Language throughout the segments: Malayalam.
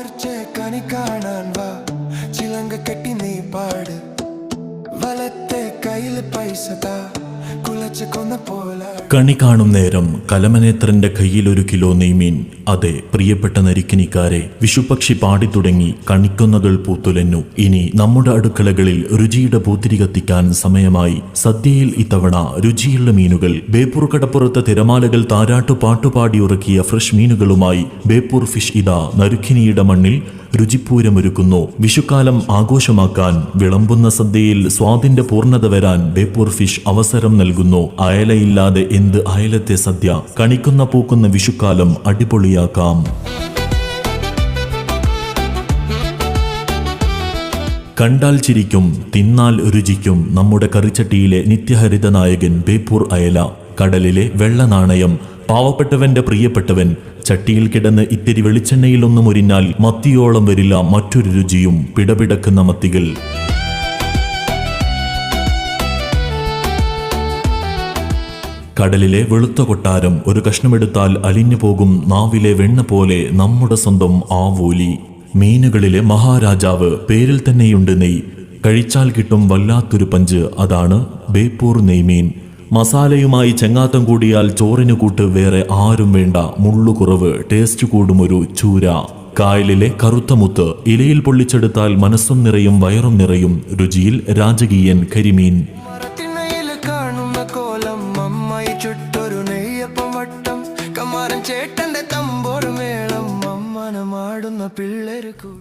പുലർച്ചെ കണി കാണാൻ വാ, ചിലങ്ക കെട്ടി നീ പാട്, വലത്തെ കയ്യിൽ പൈസ താ, കുലച്ച് കൊന്ന പോല. കണി കാണും നേരം കലമനേത്രന്റെ കയ്യിൽ 1 കിലോ നെയ്മീൻ. അതെ പ്രിയപ്പെട്ട നരിക്കിനിക്കാരെ, വിഷുപക്ഷി പാടിത്തുടങ്ങി, കണിക്കൊന്നകൾ പൂത്തുലഞ്ഞു. ഇനി നമ്മുടെ അടുക്കളകളിൽ രുചിയുടെ പൂത്തിരി കത്തിക്കാൻ സമയമായി. സദ്യയിൽ ഇത്തവണ രുചിയുള്ള മീനുകൾ. ബേപ്പൂർ കടപ്പുറത്തെ തിരമാലകൾ താരാട്ടു പാട്ടുപാടി ഉറക്കിയ ഫ്രഷ് മീനുകളുമായി ബേപ്പൂർ ഫിഷ് ഇതാ നരുക്കിനിയുടെ മണ്ണിൽ രുചിപ്പൂരമൊരുക്കുന്നു. വിഷുക്കാലം ആഘോഷമാക്കാൻ വിളമ്പുന്ന സദ്യയിൽ സ്വാദിന്റെ പൂർണ്ണത വരാൻ ബേപ്പൂർ ഫിഷ് അവസരം നൽകുന്നു. അയലയില്ലാതെ എന്ത് അയലത്തെ സദ്യ. കണിക്കുന്ന പൂക്കുന്ന വിഷുക്കാലം അടിപൊളിയാക്കാം. കണ്ടാൽ ചിരിക്കും, തിന്നാൽ രുചിക്കും നമ്മുടെ കറിച്ചട്ടിയിലെ നിത്യഹരിത നായകൻ ബേപ്പൂർ അയല. കടലിലെ വെള്ള നാണയം, പാവപ്പെട്ടവന്റെ പ്രിയപ്പെട്ടവൻ. ചട്ടിയിൽ കിടന്ന് ഇത്തിരി വെളിച്ചെണ്ണയിലൊന്നും മുരിഞ്ഞാൽ മത്തിയോളം വരില്ല മറ്റൊരു രുചിയും. പിടപിടക്കുന്ന മത്തികൾ. കടലിലെ വെളുത്ത കൊട്ടാരം. ഒരു കഷ്ണമെടുത്താൽ അലിഞ്ഞു പോകും നാവിലെ വെണ്ണ പോലെ നമ്മുടെ സ്വന്തം ആവോലി. മീനുകളിലെ മഹാരാജാവ്, പേരിൽ തന്നെയുണ്ട് നെയ്. കഴിച്ചാൽ കിട്ടും വല്ലാത്തൊരു പഞ്ച്. അതാണ് ബേപ്പൂർ നെയ്മീൻ. മസാലയുമായി ചെങ്ങാത്തം കൂടിയാൽ ചോറിനു കൂട്ട് വേറെ ആരും വേണ്ട. മുള്ളുകുറവ്, ടേസ്റ്റ് കൂടുമൊരു ചൂര. കായലിലെ കറുത്ത മുത്ത്. ഇലയിൽ പൊള്ളിച്ചെടുത്താൽ മനസ്സും നിറയും വയറും നിറയും. രുചിയിൽ രാജകീയൻ കരിമീൻ.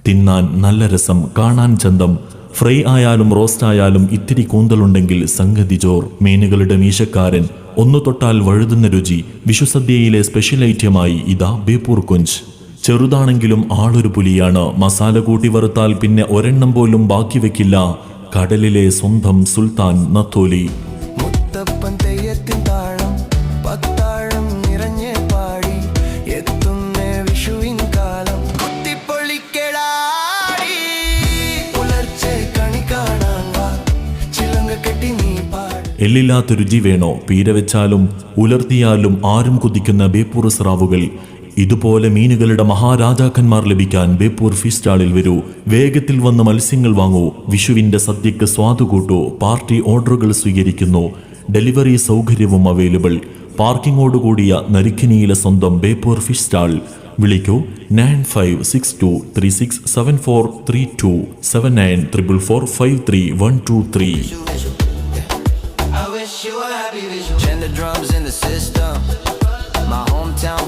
തിന്നാൻ നല്ല രസം, കാണാൻ ചന്തം. ഫ്രൈ ആയാലും റോസ്റ്റ് ആയാലും ഇത്തിരി കൂന്തലുണ്ടെങ്കിൽ സംഗതി ചോർ. മീനുകളുടെ മീശക്കാരൻ. ഒന്നു തൊട്ടാൽ വഴുതുന്ന രുചി. വിഷുസദ്യയിലെ സ്പെഷ്യൽ ഐറ്റമായി ഇതാ ബേപ്പൂർ കൊഞ്ച്. ചെറുതാണെങ്കിലും ആളൊരു പുലിയാണ്. മസാല കൂട്ടി വറുത്താൽ പിന്നെ ഒരെണ്ണം പോലും ബാക്കി വെക്കില്ല. കടലിലെ സ്വന്തം സുൽത്താൻ നത്തോലി. എല്ലില്ലാത്ത രുചി വേണോ? പീര വെച്ചാലും ഉലർത്തിയാലും ആരും കുതിക്കുന്ന ബേപ്പൂർ സ്രാവുകൾ. ഇതുപോലെ മീനുകളുടെ മഹാരാജാക്കന്മാർ ലഭിക്കാൻ ബേപ്പൂർ ഫിഷ് സ്റ്റാളിൽ വരൂ. വേഗത്തിൽ വന്ന് മത്സ്യങ്ങൾ വാങ്ങൂ. വിഷുവിന്റെ സദ്യക്ക് സ്വാദു കൂട്ടൂ. പാർട്ടി ഓർഡറുകൾ സ്വീകരിക്കുന്നു. ഡെലിവറി സൗകര്യവും അവൈലബിൾ. പാർക്കിങ്ങോടുകൂടിയ നരിക്കിനിയിലെ സ്വന്തം ബേപ്പൂർ ഫിഷ് സ്റ്റാൾ. വിളിക്കൂ 9562367432 7944453123. You a happy visual. Gender drums in the system. My hometown.